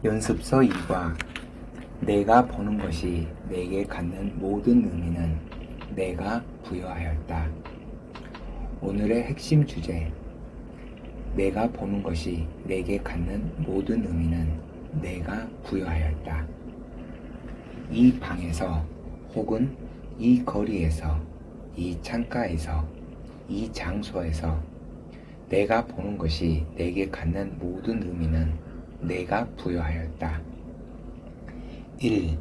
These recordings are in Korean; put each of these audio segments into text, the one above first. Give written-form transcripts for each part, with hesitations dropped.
연습서 2과 내가 보는 것이 내게 갖는 모든 의미는 내가 부여하였다. 오늘의 핵심 주제, 내가 보는 것이 내게 갖는 모든 의미는 내가 부여하였다. 이 방에서 혹은 이 거리에서, 이 창가에서, 이 장소에서 내가 보는 것이 내게 갖는 모든 의미는 내가 부여하였다. 1.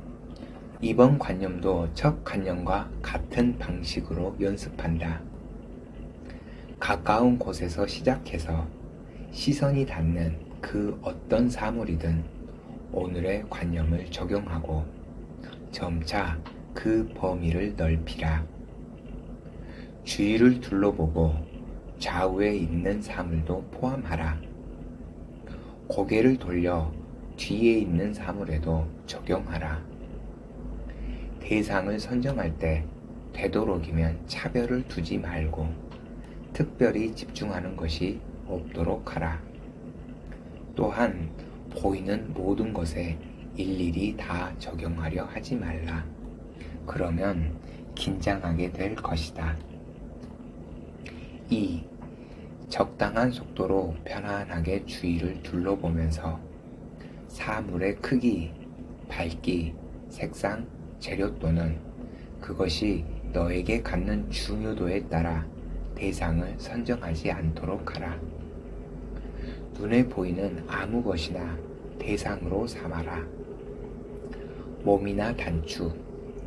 이번 관념도 첫 관념과 같은 방식으로 연습한다. 가까운 곳에서 시작해서 시선이 닿는 그 어떤 사물이든 오늘의 관념을 적용하고 점차 그 범위를 넓히라. 주위를 둘러보고 좌우에 있는 사물도 포함하라. 고개를 돌려 뒤에 있는 사물에도 적용하라. 대상을 선정할 때 되도록이면 차별을 두지 말고 특별히 집중하는 것이 없도록 하라. 또한 보이는 모든 것에 일일이 다 적용하려 하지 말라. 그러면 긴장하게 될 것이다. 2. 적당한 속도로 편안하게 주위를 둘러보면서 사물의 크기, 밝기, 색상, 재료 또는 그것이 너에게 갖는 중요도에 따라 대상을 선정하지 않도록 하라. 눈에 보이는 아무 것이나 대상으로 삼아라. 몸이나 단추,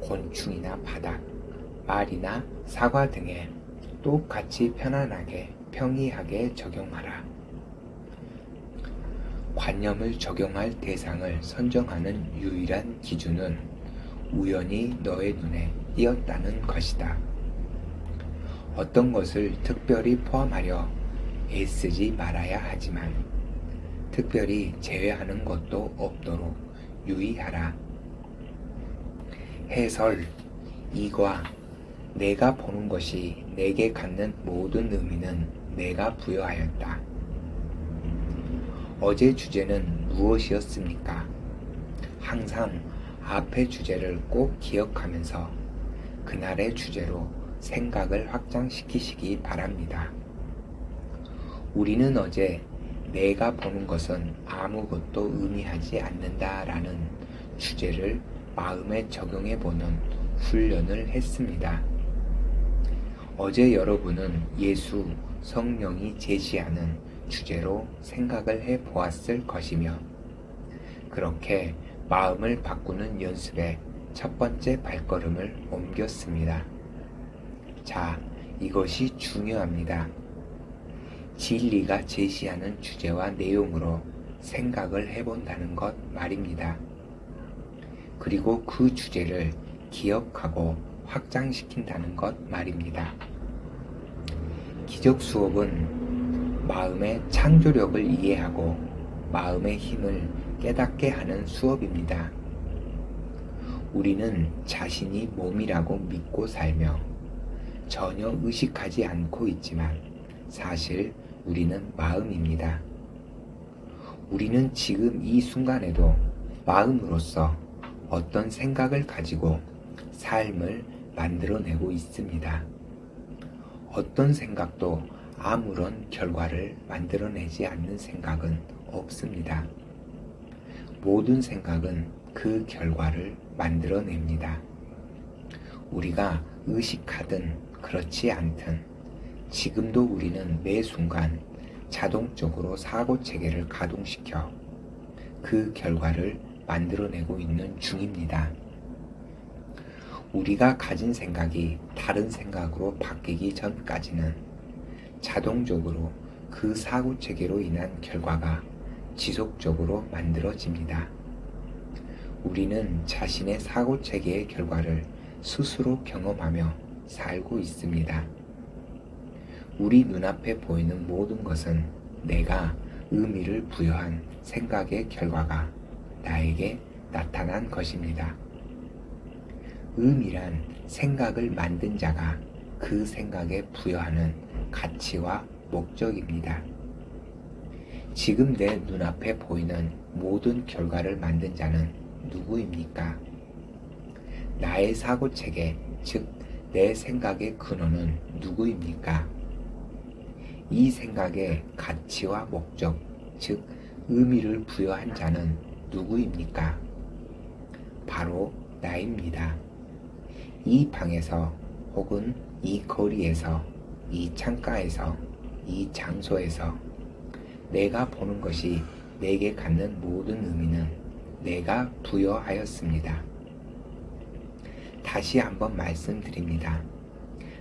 곤충이나 바닥, 말이나 사과 등에 똑같이 편안하게 평이하게 적용하라. 관념을 적용할 대상을 선정하는 유일한 기준은 우연히 너의 눈에 띄었다는 것이다. 어떤 것을 특별히 포함하려 애쓰지 말아야 하지만 특별히 제외하는 것도 없도록 유의하라. 해설 2과 내가 보는 것이 내게 갖는 모든 의미는 내가 부여하였다. 어제 주제는 무엇이었습니까? 항상 앞의 주제를 꼭 기억하면서 그날의 주제로 생각을 확장시키시기 바랍니다. 우리는 어제 내가 보는 것은 아무것도 의미하지 않는다라는 주제를 마음에 적용해보는 훈련을 했습니다. 어제 여러분은 예수, 성령이 제시하는 주제로 생각을 해보았을 것이며 그렇게 마음을 바꾸는 연습에 첫 번째 발걸음을 옮겼습니다. 자, 이것이 중요합니다. 진리가 제시하는 주제와 내용으로 생각을 해본다는 것 말입니다. 그리고 그 주제를 기억하고 확장시킨다는 것 말입니다. 기적 수업은 마음의 창조력을 이해하고 마음의 힘을 깨닫게 하는 수업입니다. 우리는 자신이 몸이라고 믿고 살며 전혀 의식하지 않고 있지만 사실 우리는 마음입니다. 우리는 지금 이 순간에도 마음으로서 어떤 생각을 가지고 삶을 만들어내고 있습니다. 어떤 생각도 아무런 결과를 만들어내지 않는 생각은 없습니다. 모든 생각은 그 결과를 만들어냅니다. 우리가 의식하든 그렇지 않든 지금도 우리는 매 순간 자동적으로 사고체계를 가동시켜 그 결과를 만들어내고 있는 중입니다. 우리가 가진 생각이 다른 생각으로 바뀌기 전까지는 자동적으로 그 사고체계로 인한 결과가 지속적으로 만들어집니다. 우리는 자신의 사고체계의 결과를 스스로 경험하며 살고 있습니다. 우리 눈앞에 보이는 모든 것은 내가 의미를 부여한 생각의 결과가 나에게 나타난 것입니다. 의미란 생각을 만든 자가 그 생각에 부여하는 가치와 목적입니다. 지금 내 눈앞에 보이는 모든 결과를 만든 자는 누구입니까? 나의 사고체계, 즉 내 생각의 근원은 누구입니까? 이 생각에 가치와 목적, 즉 의미를 부여한 자는 누구입니까? 바로 나입니다. 이 방에서 혹은 이 거리에서, 이 창가에서, 이 장소에서 내가 보는 것이 내게 갖는 모든 의미는 내가 부여하였습니다. 다시 한번 말씀드립니다.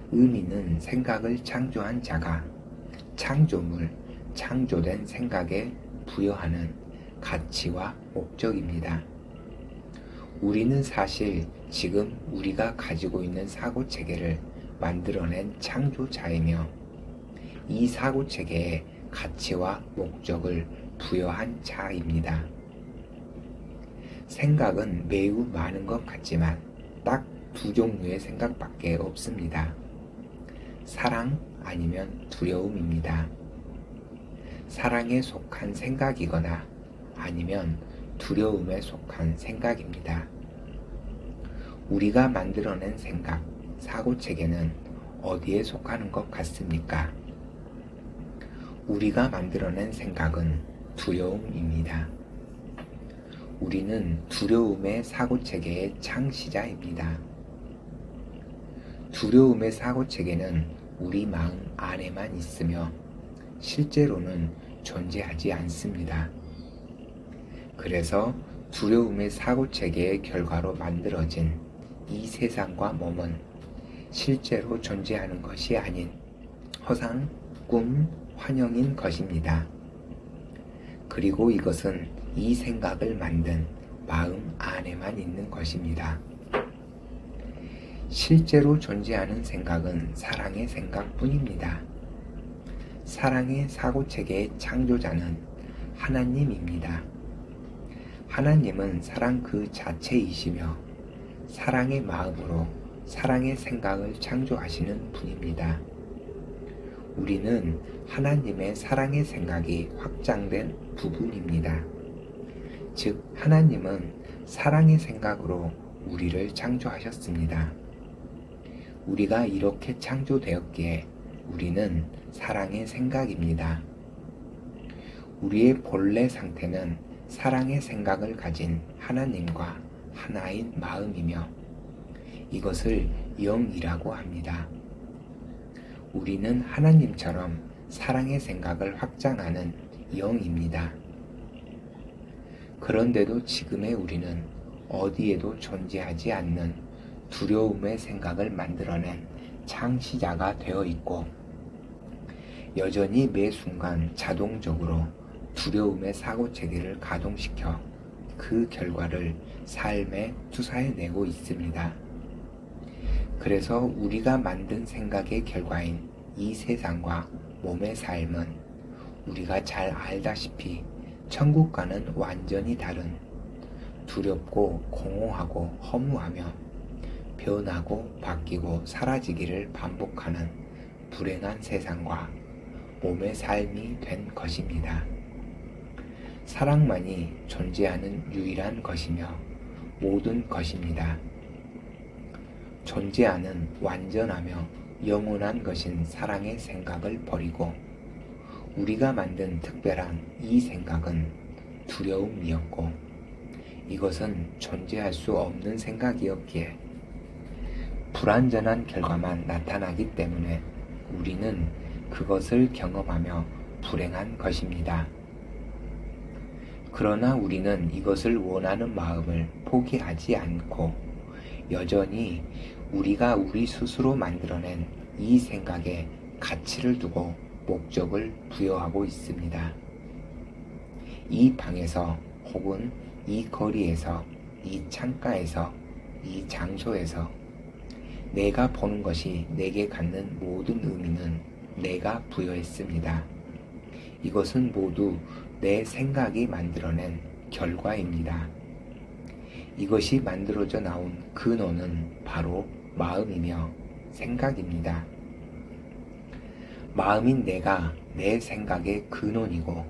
의미는 생각을 창조한 자가 창조물, 창조된 생각에 부여하는 가치와 목적입니다. 우리는 사실 지금 우리가 가지고 있는 사고체계를 만들어낸 창조자이며 이 사고체계에 가치와 목적을 부여한 자입니다. 생각은 매우 많은 것 같지만 딱 두 종류의 생각밖에 없습니다. 사랑 아니면 두려움입니다. 사랑에 속한 생각이거나 아니면 두려움에 속한 생각입니다. 우리가 만들어낸 생각, 사고체계는 어디에 속하는 것 같습니까? 우리가 만들어낸 생각은 두려움입니다. 우리는 두려움의 사고체계의 창시자입니다. 두려움의 사고체계는 우리 마음 안에만 있으며 실제로는 존재하지 않습니다. 그래서 두려움의 사고체계의 결과로 만들어진 이 세상과 몸은 실제로 존재하는 것이 아닌 허상, 꿈, 환영인 것입니다. 그리고 이것은 이 생각을 만든 마음 안에만 있는 것입니다. 실제로 존재하는 생각은 사랑의 생각뿐입니다. 사랑의 사고체계의 창조자는 하나님입니다. 하나님은 사랑 그 자체이시며 사랑의 마음으로 사랑의 생각을 창조하시는 분입니다. 우리는 하나님의 사랑의 생각이 확장된 부분입니다. 즉, 하나님은 사랑의 생각으로 우리를 창조하셨습니다. 우리가 이렇게 창조되었기에 우리는 사랑의 생각입니다. 우리의 본래 상태는 사랑의 생각을 가진 하나님과 하나인 마음이며 이것을 영이라고 합니다. 우리는 하나님처럼 사랑의 생각을 확장하는 영입니다. 그런데도 지금의 우리는 어디에도 존재하지 않는 두려움의 생각을 만들어낸 창시자가 되어 있고 여전히 매 순간 자동적으로 두려움의 사고체계를 가동시켜 그 결과를 삶에 투사해내고 있습니다. 그래서 우리가 만든 생각의 결과인 이 세상과 몸의 삶은 우리가 잘 알다시피 천국과는 완전히 다른 두렵고 공허하고 허무하며 변하고 바뀌고 사라지기를 반복하는 불행한 세상과 몸의 삶이 된 것입니다. 사랑만이 존재하는 유일한 것이며 모든 것입니다. 존재하는 완전하며 영원한 것인 사랑의 생각을 버리고 우리가 만든 특별한 이 생각은 두려움이었고 이것은 존재할 수 없는 생각이었기에 불완전한 결과만 나타나기 때문에 우리는 그것을 경험하며 불행한 것입니다. 그러나 우리는 이것을 원하는 마음을 포기하지 않고 여전히 우리가 우리 스스로 만들어낸 이 생각에 가치를 두고 목적을 부여하고 있습니다. 이 방에서 혹은 이 거리에서 이 창가에서 이 장소에서 내가 보는 것이 내게 갖는 모든 의미는 내가 부여했습니다. 이것은 모두 내 생각이 만들어낸 결과입니다. 이것이 만들어져 나온 근원은 바로 마음이며 생각입니다. 마음인 내가 내 생각의 근원이고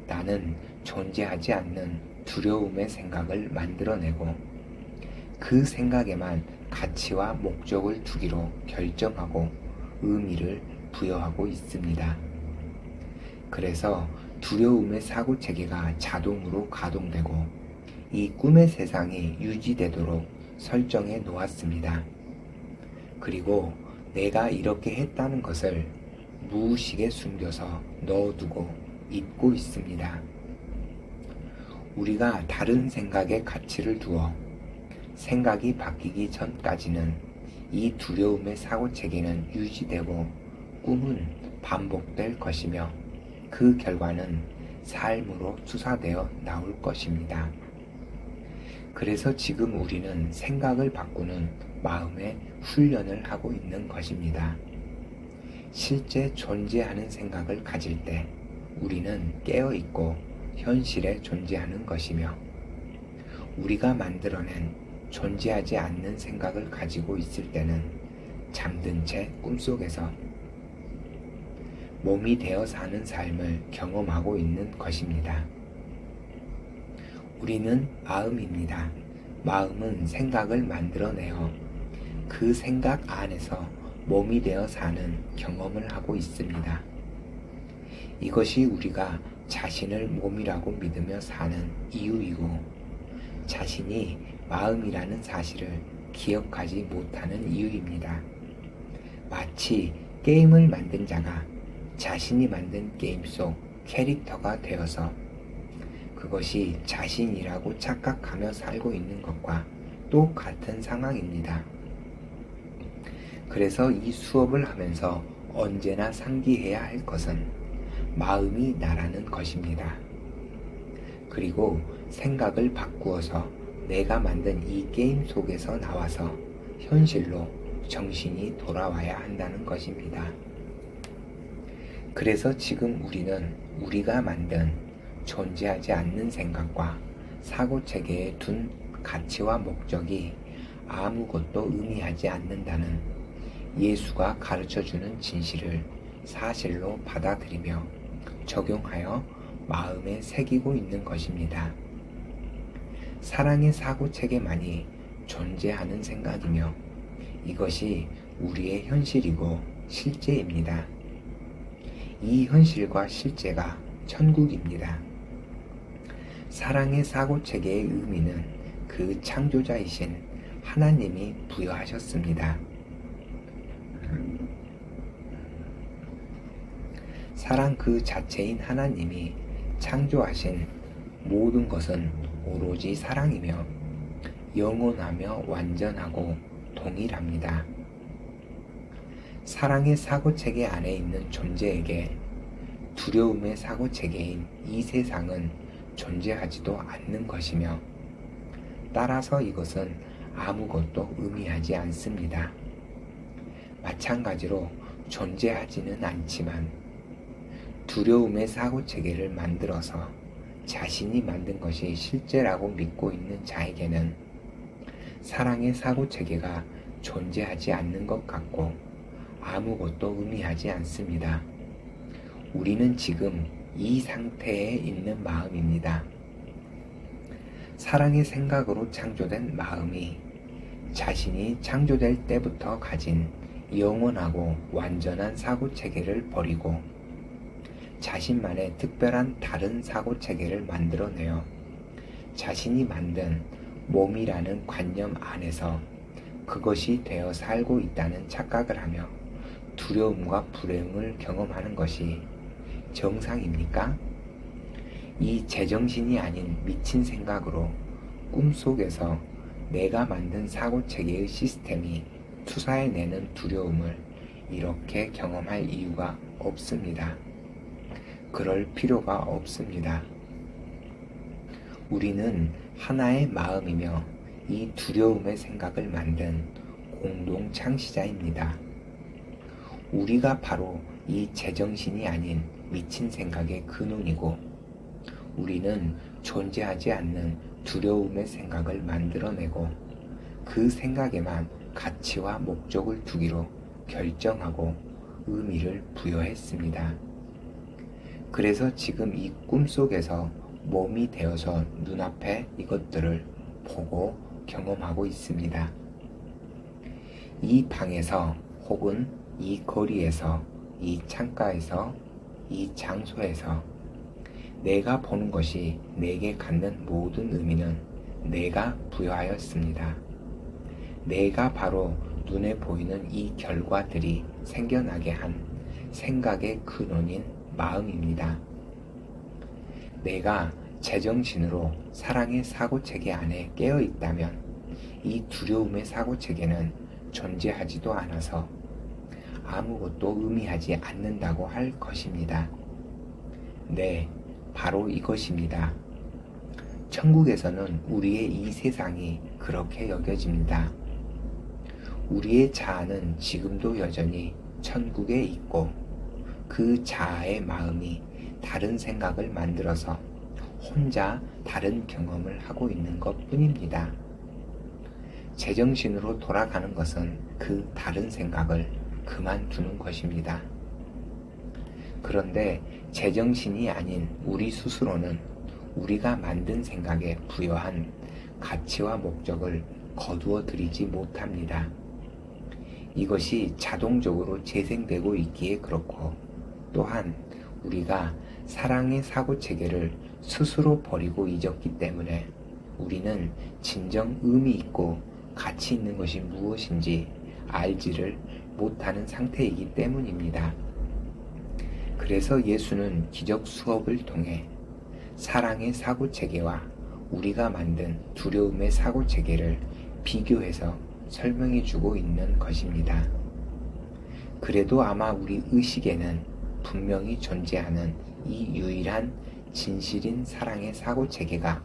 나는 존재하지 않는 두려움의 생각을 만들어내고 그 생각에만 가치와 목적을 두기로 결정하고 의미를 부여하고 있습니다. 그래서 두려움의 사고체계가 자동으로 가동되고 이 꿈의 세상이 유지되도록 설정해 놓았습니다. 그리고 내가 이렇게 했다는 것을 무의식에 숨겨서 넣어두고 잊고 있습니다. 우리가 다른 생각에 가치를 두어 생각이 바뀌기 전까지는 이 두려움의 사고체계는 유지되고 꿈은 반복될 것이며 그 결과는 삶으로 투사되어 나올 것입니다. 그래서 지금 우리는 생각을 바꾸는 마음의 훈련을 하고 있는 것입니다. 실제 존재하는 생각을 가질 때 우리는 깨어있고 현실에 존재하는 것이며 우리가 만들어낸 존재하지 않는 생각을 가지고 있을 때는 잠든 채 꿈속에서 몸이 되어 사는 삶을 경험하고 있는 것입니다. 우리는 마음입니다. 마음은 생각을 만들어내어 그 생각 안에서 몸이 되어 사는 경험을 하고 있습니다. 이것이 우리가 자신을 몸이라고 믿으며 사는 이유이고 자신이 마음이라는 사실을 기억하지 못하는 이유입니다. 마치 게임을 만든 자가 자신이 만든 게임 속 캐릭터가 되어서 그것이 자신이라고 착각하며 살고 있는 것과 똑같은 상황입니다. 그래서 이 수업을 하면서 언제나 상기해야 할 것은 마음이 나라는 것입니다. 그리고 생각을 바꾸어서 내가 만든 이 게임 속에서 나와서 현실로 정신이 돌아와야 한다는 것입니다. 그래서 지금 우리는 우리가 만든 존재하지 않는 생각과 사고체계에 둔 가치와 목적이 아무것도 의미하지 않는다는 예수가 가르쳐주는 진실을 사실로 받아들이며 적용하여 마음에 새기고 있는 것입니다. 사랑의 사고체계만이 존재하는 생각이며 이것이 우리의 현실이고 실제입니다. 이 현실과 실제가 천국입니다. 사랑의 사고체계의 의미는 그 창조자이신 하나님이 부여하셨습니다. 사랑 그 자체인 하나님이 창조하신 모든 것은 오로지 사랑이며 영원하며 완전하고 동일합니다. 사랑의 사고체계 안에 있는 존재에게 두려움의 사고체계인 이 세상은 존재하지도 않는 것이며 따라서 이것은 아무것도 의미하지 않습니다. 마찬가지로 존재하지는 않지만 두려움의 사고체계를 만들어서 자신이 만든 것이 실제라고 믿고 있는 자에게는 사랑의 사고체계가 존재하지 않는 것 같고 아무것도 의미하지 않습니다. 우리는 지금 이 상태에 있는 마음입니다. 사랑의 생각으로 창조된 마음이 자신이 창조될 때부터 가진 영원하고 완전한 사고체계를 버리고 자신만의 특별한 다른 사고체계를 만들어내어 자신이 만든 몸이라는 관념 안에서 그것이 되어 살고 있다는 착각을 하며 두려움과 불행을 경험하는 것이 정상입니까? 이 제정신이 아닌 미친 생각으로 꿈속에서 내가 만든 사고체계의 시스템이 투사해내는 두려움을 이렇게 경험할 이유가 없습니다. 그럴 필요가 없습니다. 우리는 하나의 마음이며 이 두려움의 생각을 만든 공동 창시자입니다. 우리가 바로 이 제정신이 아닌 미친 생각의 근원이고 우리는 존재하지 않는 두려움의 생각을 만들어내고 그 생각에만 가치와 목적을 두기로 결정하고 의미를 부여했습니다. 그래서 지금 이 꿈속에서 몸이 되어서 눈앞에 이것들을 보고 경험하고 있습니다. 이 방에서 혹은 이 거리에서, 이 창가에서, 이 장소에서 내가 보는 것이 내게 갖는 모든 의미는 내가 부여하였습니다. 내가 바로 눈에 보이는 이 결과들이 생겨나게 한 생각의 근원인 마음입니다. 내가 제정신으로 사랑의 사고체계 안에 깨어 있다면 이 두려움의 사고체계는 존재하지도 않아서 아무것도 의미하지 않는다고 할 것입니다. 네, 바로 이것입니다. 천국에서는 우리의 이 세상이 그렇게 여겨집니다. 우리의 자아는 지금도 여전히 천국에 있고 그 자아의 마음이 다른 생각을 만들어서 혼자 다른 경험을 하고 있는 것 뿐입니다. 제정신으로 돌아가는 것은 그 다른 생각을 그만두는 것입니다. 그런데 제정신이 아닌 우리 스스로는 우리가 만든 생각에 부여한 가치와 목적을 거두어 들이지 못합니다. 이것이 자동적으로 재생되고 있기에 그렇고, 또한 우리가 사랑의 사고체계를 스스로 버리고 잊었기 때문에 우리는 진정 의미 있고 가치 있는 것이 무엇인지 알지를 못하는 상태이기 때문입니다. 그래서 예수는 기적 수업을 통해 사랑의 사고체계와 우리가 만든 두려움의 사고체계를 비교해서 설명해 주고 있는 것입니다. 그래도 아마 우리 의식에는 분명히 존재하는 이 유일한 진실인 사랑의 사고체계가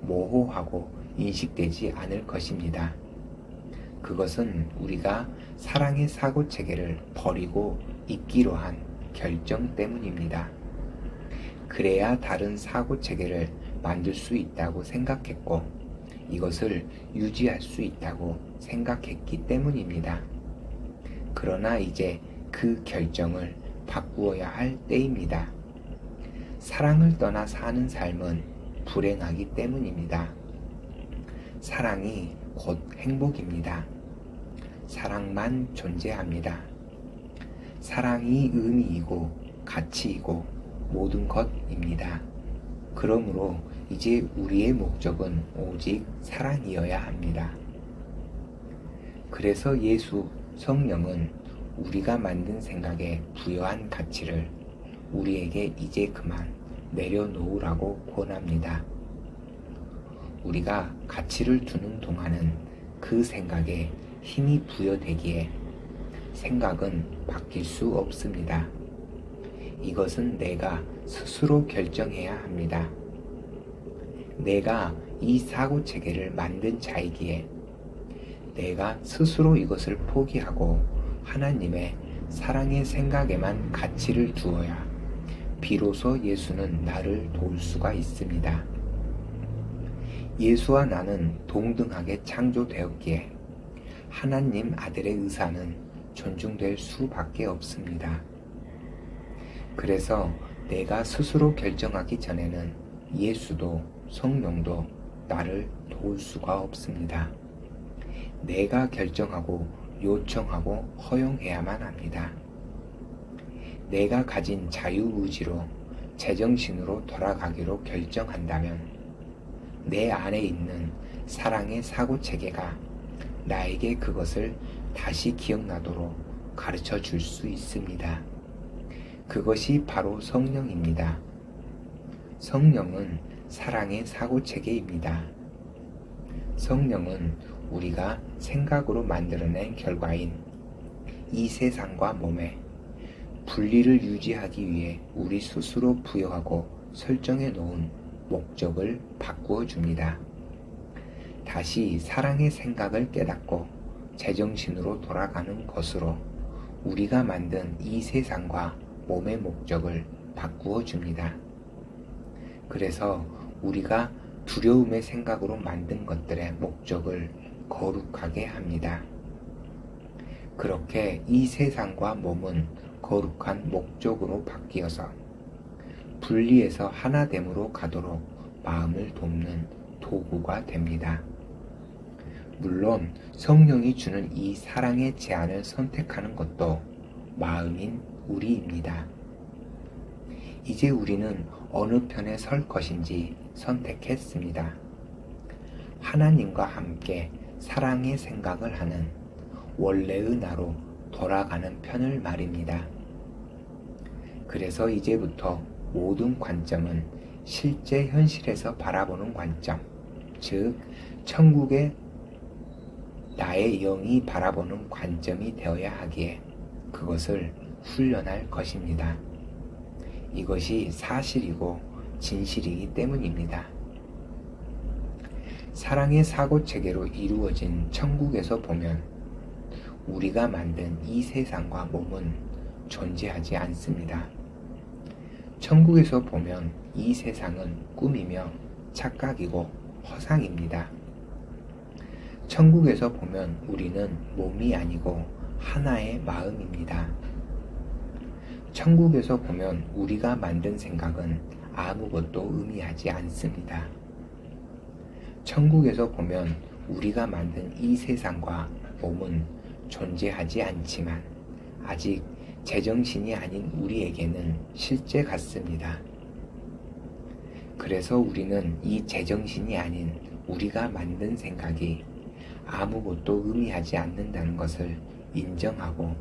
모호하고 인식되지 않을 것입니다. 그것은 우리가 사랑의 사고체계를 버리고 잊기로 한 결정 때문입니다. 그래야 다른 사고체계를 만들 수 있다고 생각했고 이것을 유지할 수 있다고 생각했기 때문입니다. 그러나 이제 그 결정을 바꾸어야 할 때입니다. 사랑을 떠나 사는 삶은 불행하기 때문입니다. 사랑이 곧 행복입니다. 사랑만 존재합니다. 사랑이 의미이고 가치이고 모든 것입니다. 그러므로 이제 우리의 목적은 오직 사랑이어야 합니다. 그래서 예수, 성령은 우리가 만든 생각에 부여한 가치를 우리에게 이제 그만 내려놓으라고 권합니다. 우리가 가치를 두는 동안은 그 생각에 힘이 부여되기에 생각은 바뀔 수 없습니다. 이것은 내가 스스로 결정해야 합니다. 내가 이 사고체계를 만든 자이기에 내가 스스로 이것을 포기하고 하나님의 사랑의 생각에만 가치를 두어야 비로소 예수는 나를 도울 수가 있습니다. 예수와 나는 동등하게 창조되었기에 하나님 아들의 의사는 존중될 수밖에 없습니다. 그래서 내가 스스로 결정하기 전에는 예수도 성령도 나를 도울 수가 없습니다. 내가 결정하고 요청하고 허용해야만 합니다. 내가 가진 자유의지로 제정신으로 돌아가기로 결정한다면 내 안에 있는 사랑의 사고체계가 나에게 그것을 다시 기억나도록 가르쳐 줄 수 있습니다. 그것이 바로 성령입니다. 성령은 사랑의 사고체계입니다. 성령은 우리가 생각으로 만들어낸 결과인 이 세상과 몸의 분리를 유지하기 위해 우리 스스로 부여하고 설정해 놓은 목적을 바꾸어 줍니다. 다시 사랑의 생각을 깨닫고 제정신으로 돌아가는 것으로 우리가 만든 이 세상과 몸의 목적을 바꾸어 줍니다. 그래서 우리가 두려움의 생각으로 만든 것들의 목적을 거룩하게 합니다. 그렇게 이 세상과 몸은 거룩한 목적으로 바뀌어서 분리해서 하나됨으로 가도록 마음을 돕는 도구가 됩니다. 물론 성령이 주는 이 사랑의 제안을 선택하는 것도 마음인 우리입니다. 이제 우리는 어느 편에 설 것인지 선택했습니다. 하나님과 함께 사랑의 생각을 하는 원래의 나로 돌아가는 편을 말입니다. 그래서 이제부터 모든 관점은 실제 현실에서 바라보는 관점, 즉 천국의 나의 영이 바라보는 관점이 되어야 하기에 그것을 훈련할 것입니다. 이것이 사실이고 진실이기 때문입니다. 사랑의 사고체계로 이루어진 천국에서 보면 우리가 만든 이 세상과 몸은 존재하지 않습니다. 천국에서 보면 이 세상은 꿈이며 착각이고 허상입니다. 천국에서 보면 우리는 몸이 아니고 하나의 마음입니다. 천국에서 보면 우리가 만든 생각은 아무것도 의미하지 않습니다. 천국에서 보면 우리가 만든 이 세상과 몸은 존재하지 않지만 아직 제정신이 아닌 우리에게는 실제 같습니다. 그래서 우리는 이 제정신이 아닌 우리가 만든 생각이 아무것도 의미하지 않는다는 것을 인정하고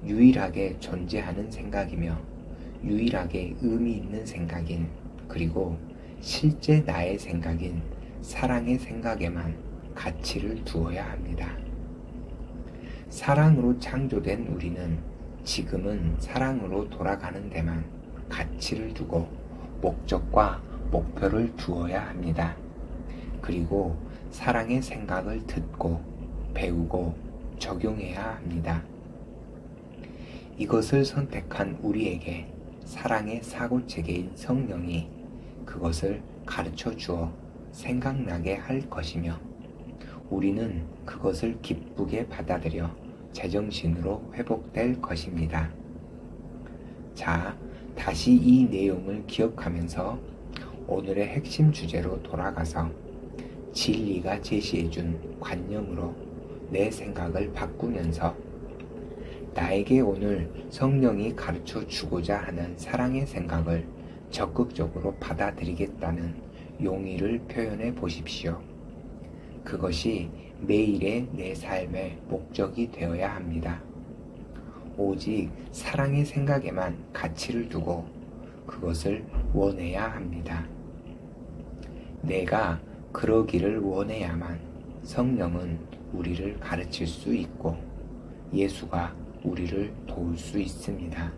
유일하게 존재하는 생각이며 유일하게 의미 있는 생각인 그리고 실제 나의 생각인 사랑의 생각에만 가치를 두어야 합니다. 사랑으로 창조된 우리는 지금은 사랑으로 돌아가는 데만 가치를 두고 목적과 목표를 두어야 합니다. 그리고 사랑의 생각을 듣고 배우고 적용해야 합니다. 이것을 선택한 우리에게 사랑의 사고체계인 성령이 그것을 가르쳐 주어 생각나게 할 것이며 우리는 그것을 기쁘게 받아들여 제정신으로 회복될 것입니다. 자, 다시 이 내용을 기억하면서 오늘의 핵심 주제로 돌아가서 진리가 제시해준 관념으로 내 생각을 바꾸면서 나에게 오늘 성령이 가르쳐 주고자 하는 사랑의 생각을 적극적으로 받아들이겠다는 용의를 표현해 보십시오. 그것이 매일의 내 삶의 목적이 되어야 합니다. 오직 사랑의 생각에만 가치를 두고 그것을 원해야 합니다. 내가 그러기를 원해야만 성령은 우리를 가르칠 수 있고 예수가 우리를 도울 수 있습니다.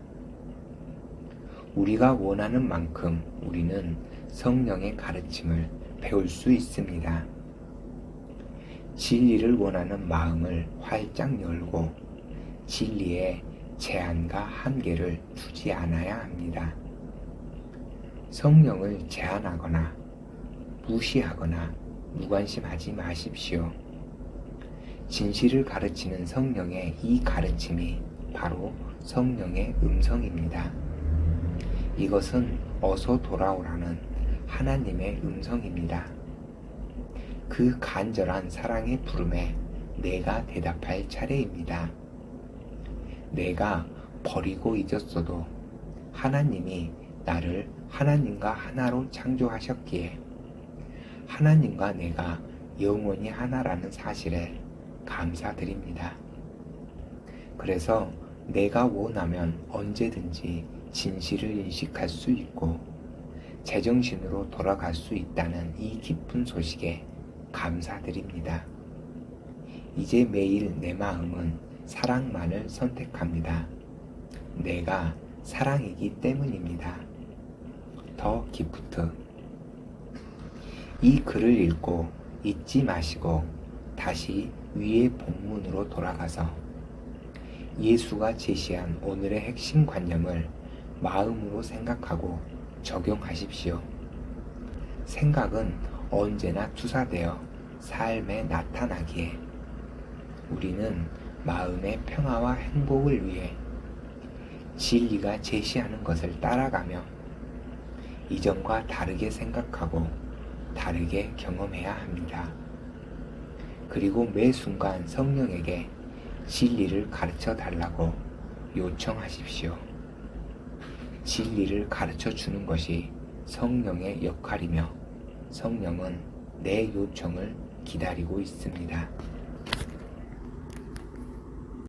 우리가 원하는 만큼 우리는 성령의 가르침을 배울 수 있습니다. 진리를 원하는 마음을 활짝 열고 진리에 제한과 한계를 두지 않아야 합니다. 성령을 제한하거나 무시하거나 무관심하지 마십시오. 진실을 가르치는 성령의 이 가르침이 바로 성령의 음성입니다. 이것은 어서 돌아오라는 하나님의 음성입니다. 그 간절한 사랑의 부름에 내가 대답할 차례입니다. 내가 버리고 잊었어도 하나님이 나를 하나님과 하나로 창조하셨기에 하나님과 내가 영원히 하나라는 사실에 감사드립니다. 그래서 내가 원하면 언제든지 진실을 인식할 수 있고 제정신으로 돌아갈 수 있다는 이 기쁜 소식에 감사드립니다. 이제 매일 내 마음은 사랑만을 선택합니다. 내가 사랑이기 때문입니다. 더 기프트. 이 글을 읽고 잊지 마시고 다시 위의 본문으로 돌아가서 예수가 제시한 오늘의 핵심 관념을 마음으로 생각하고 적용하십시오. 생각은 언제나 투사되어 삶에 나타나기에 우리는 마음의 평화와 행복을 위해 진리가 제시하는 것을 따라가며 이전과 다르게 생각하고 다르게 경험해야 합니다. 그리고 매 순간 성령에게 진리를 가르쳐 달라고 요청하십시오. 진리를 가르쳐 주는 것이 성령의 역할이며 성령은 내 요청을 기다리고 있습니다.